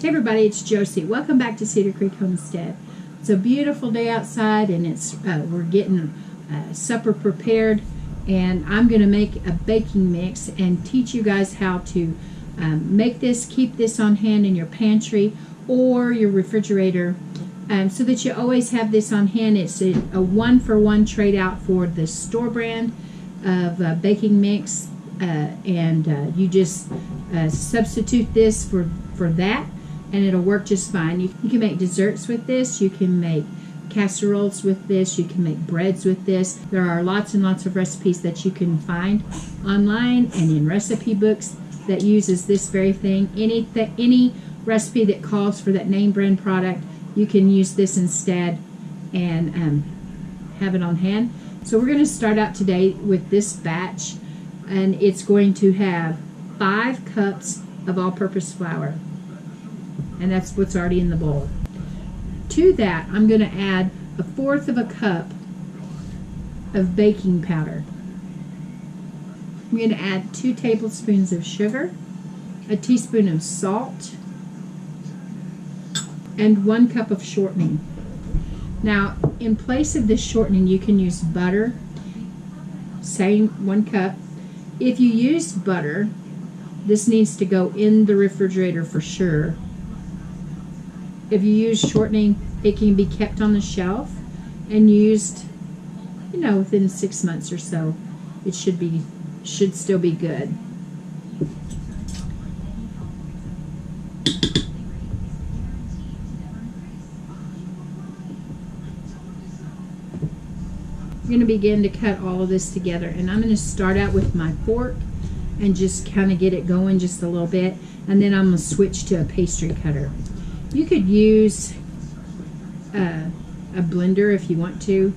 Hey everybody, it's Josie. Welcome back to Cedar Creek Homestead. It's a beautiful day outside, and it's we're getting supper prepared, and I'm going to make a baking mix and teach you guys how to make this, keep this on hand in your pantry or your refrigerator, so that you always have this on hand. It's a one-for-one trade out for the store brand of baking mix, and you just substitute this for that, and it'll work just fine. You can make desserts with this, you can make casseroles with this, you can make breads with this. There are lots and lots of recipes that you can find online and in recipe books that uses this very thing. Any recipe that calls for that name brand product, you can use this instead and have it on hand. So we're going to start out today with this batch, and it's going to have 5 cups of all-purpose flour, and that's what's already in the bowl. To that, I'm going to add 1/4 of a cup of baking powder. I'm going to add 2 tablespoons of sugar, a teaspoon of salt, and 1 cup of shortening. Now, in place of this shortening, you can use butter, same 1 cup. If you use butter, this needs to go in the refrigerator for sure. If you use shortening, it can be kept on the shelf and used, within 6 months or so. It should still be good. I'm going to begin to cut all of this together, and I'm going to start out with my fork and just kind of get it going just a little bit, and then I'm going to switch to a pastry cutter. You could use a blender if you want to,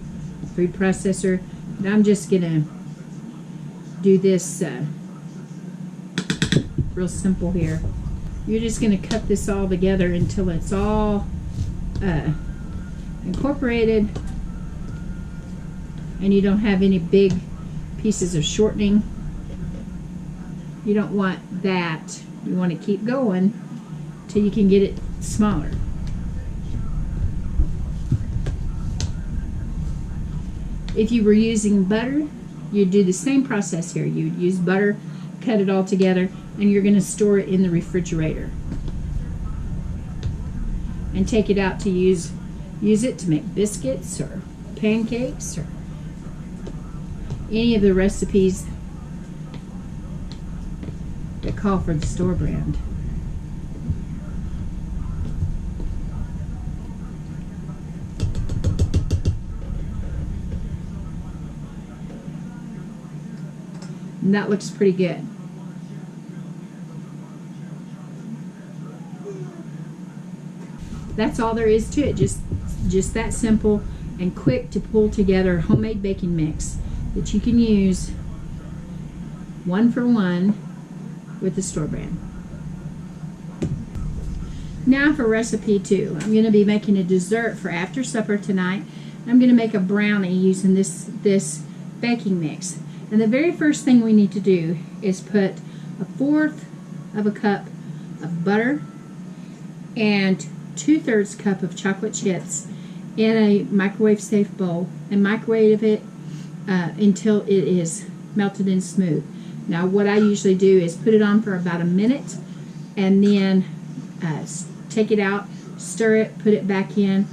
food processor, but I'm just going to do this real simple here. You're just going to cut this all together until it's all incorporated and you don't have any big pieces of shortening. You don't want that. You want to keep going till you can get it smaller. If you were using butter, you'd do the same process here. You'd use butter, cut it all together, and you're going to store it in the refrigerator and take it out to use it to make biscuits or pancakes or any of the recipes that call for the store brand. And that looks pretty good. That's all there is to it. Just that simple and quick to pull together homemade baking mix that you can use one-for-one with the store brand. Now for recipe 2. I'm going to be making a dessert for after supper tonight. I'm going to make a brownie using this baking mix. And the very first thing we need to do is put 1/4 of a cup of butter and 2/3 cup of chocolate chips in a microwave safe bowl and microwave it until it is melted and smooth. Now what I usually do is put it on for about a minute and then take it out, stir it, put it back in.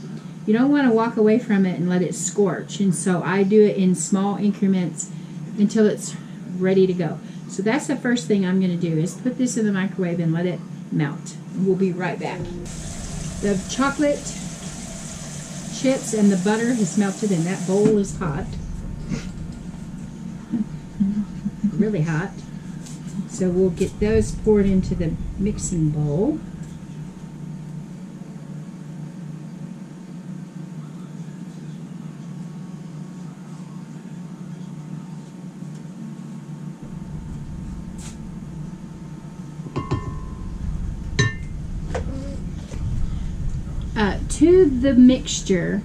You don't want to walk away from it and let it scorch, and so I do it in small increments until it's ready to go. So that's the first thing I'm going to do, is put this in the microwave and let it melt. We'll be right back. The chocolate chips and the butter has melted, and that bowl is hot. Really hot. So we'll get those poured into the mixing bowl. To the mixture,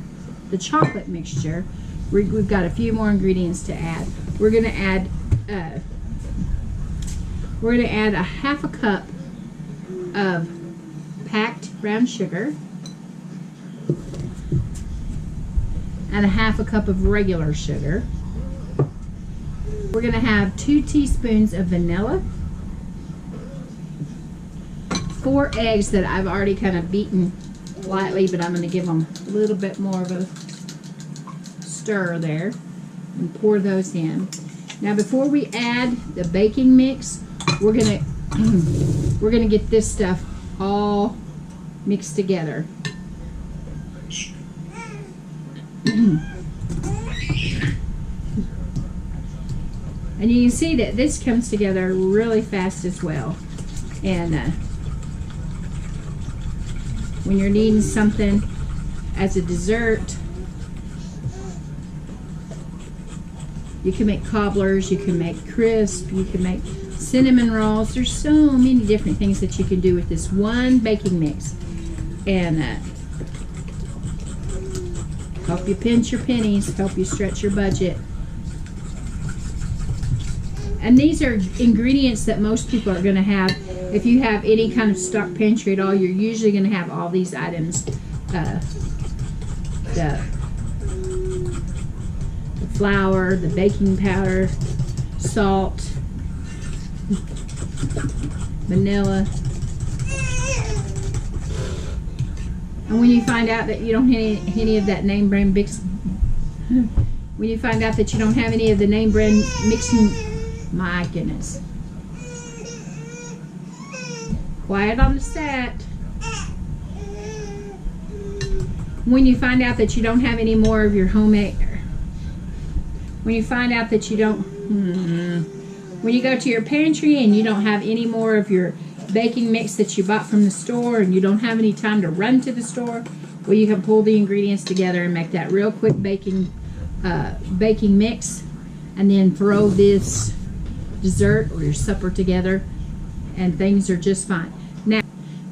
the chocolate mixture, we've got a few more ingredients to add. We're going to add a 1/2 cup of packed brown sugar, and a half a cup of regular sugar. We're going to have 2 teaspoons of vanilla, 4 eggs that I've already kind of beaten lightly, but I'm going to give them a little bit more of a stir there and pour those in. Now before we add the baking mix, we're going to get this stuff all mixed together. And you can see that this comes together really fast as well. And when you're needing something as a dessert, you can make cobblers, you can make crisp, you can make cinnamon rolls. There's so many different things that you can do with this one baking mix. And help you pinch your pennies, help you stretch your budget. And these are ingredients that most people are going to have. If you have any kind of stock pantry at all, you're usually going to have all these items. The flour, the baking powder, salt, vanilla. And when you find out that you don't have any of that name brand when you find out that you don't have any of the name brand mixing, my goodness. Quiet on the set. When you find out that you don't have any more of your homemade, when you find out that you don't, when you go to your pantry and you don't have any more of your baking mix that you bought from the store and you don't have any time to run to the store, well, you can pull the ingredients together and make that real quick baking mix, and then throw this dessert or your supper together and things are just fine. Now,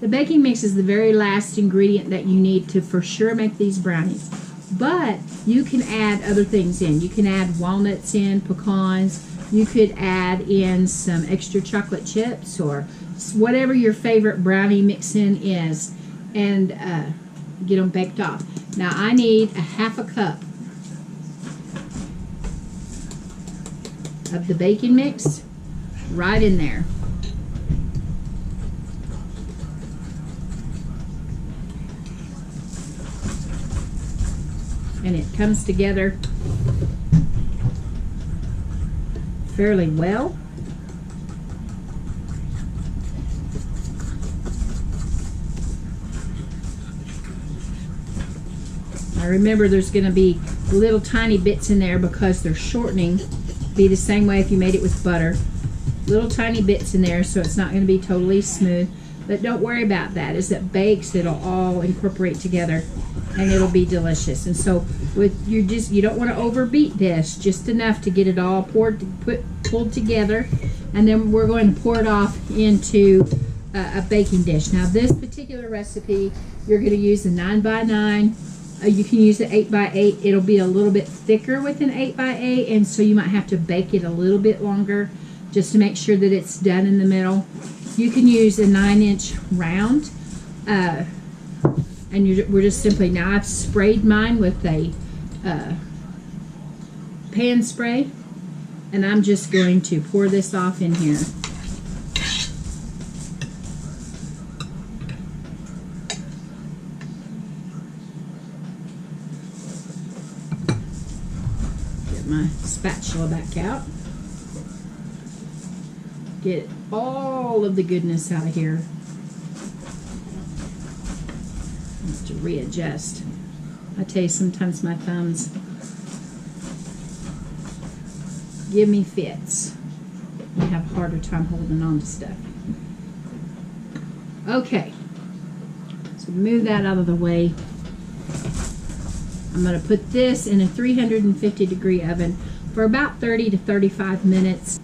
the baking mix is the very last ingredient that you need to for sure make these brownies, but you can add other things in. You can add walnuts in, pecans, you could add in some extra chocolate chips or whatever your favorite brownie mix-in is, and get them baked off. Now I need a half a cup of the baking mix right in there. And it comes together fairly well. Now remember, there's going to be little tiny bits in there because they're shortening. Be the same way if you made it with butter. Little tiny bits in there, so it's not going to be totally smooth. But don't worry about that. As it bakes, it'll all incorporate together and it'll be delicious. And so with you don't want to overbeat this, just enough to get it all pulled together, and then we're going to pour it off into a baking dish. Now this particular recipe, you're going to use a 9x9. You can use an 8x8. It'll be a little bit thicker with an 8x8, and so you might have to bake it a little bit longer just to make sure that it's done in the middle. You can use a 9-inch round, and we're just simply, now I've sprayed mine with a pan spray, and I'm just going to pour this off in here. Get my spatula back out. Get all of the goodness out of here. I have to readjust. I tell you, sometimes my thumbs give me fits. I have a harder time holding on to stuff. Okay, so move that out of the way. I'm going to put this in a 350-degree oven for about 30 to 35 minutes.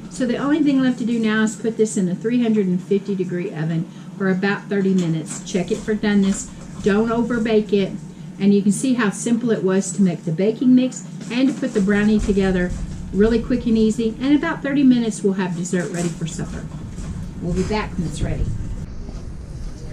So the only thing left to do now is put this in a 350-degree oven for about 30 minutes. Check it for doneness. Don't over bake it. And you can see how simple it was to make the baking mix and to put the brownie together really quick and easy. And in about 30 minutes, we'll have dessert ready for supper. We'll be back when it's ready.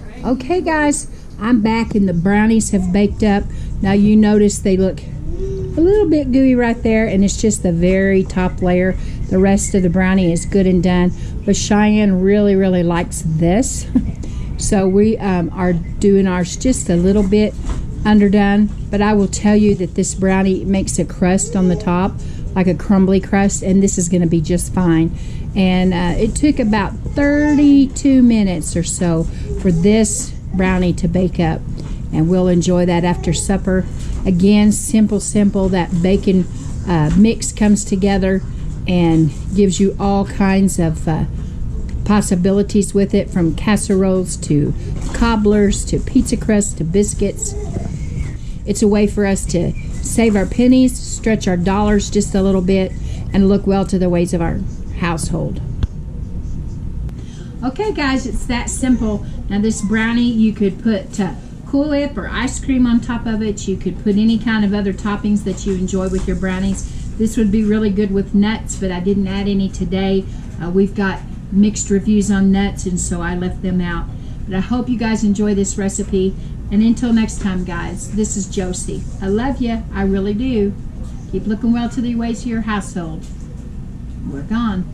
All Okay guys, I'm back and the brownies have baked up. Now you notice they look a little bit gooey right there, and it's just the very top layer. The rest of the brownie is good and done, but Cheyenne really likes this. So we are doing ours just a little bit underdone, but I will tell you that this brownie makes a crust on the top, like a crumbly crust, and this is going to be just fine. And it took about 32 minutes or so for this brownie to bake up, and we'll enjoy that after supper. Again, simple. That bacon mix comes together and gives you all kinds of possibilities with it, from casseroles to cobblers to pizza crusts to biscuits. It's a way for us to save our pennies, stretch our dollars just a little bit, and look well to the ways of our household. Okay guys, it's that simple. Now this brownie, you could put Cool Whip or ice cream on top of it. You could put any kind of other toppings that you enjoy with your brownies. This would be really good with nuts, but I didn't add any today. We've got mixed reviews on nuts, and so I left them out. But I hope you guys enjoy this recipe. And until next time, guys, this is Josie. I love you. I really do. Keep looking well to the ways of your household. We're gone.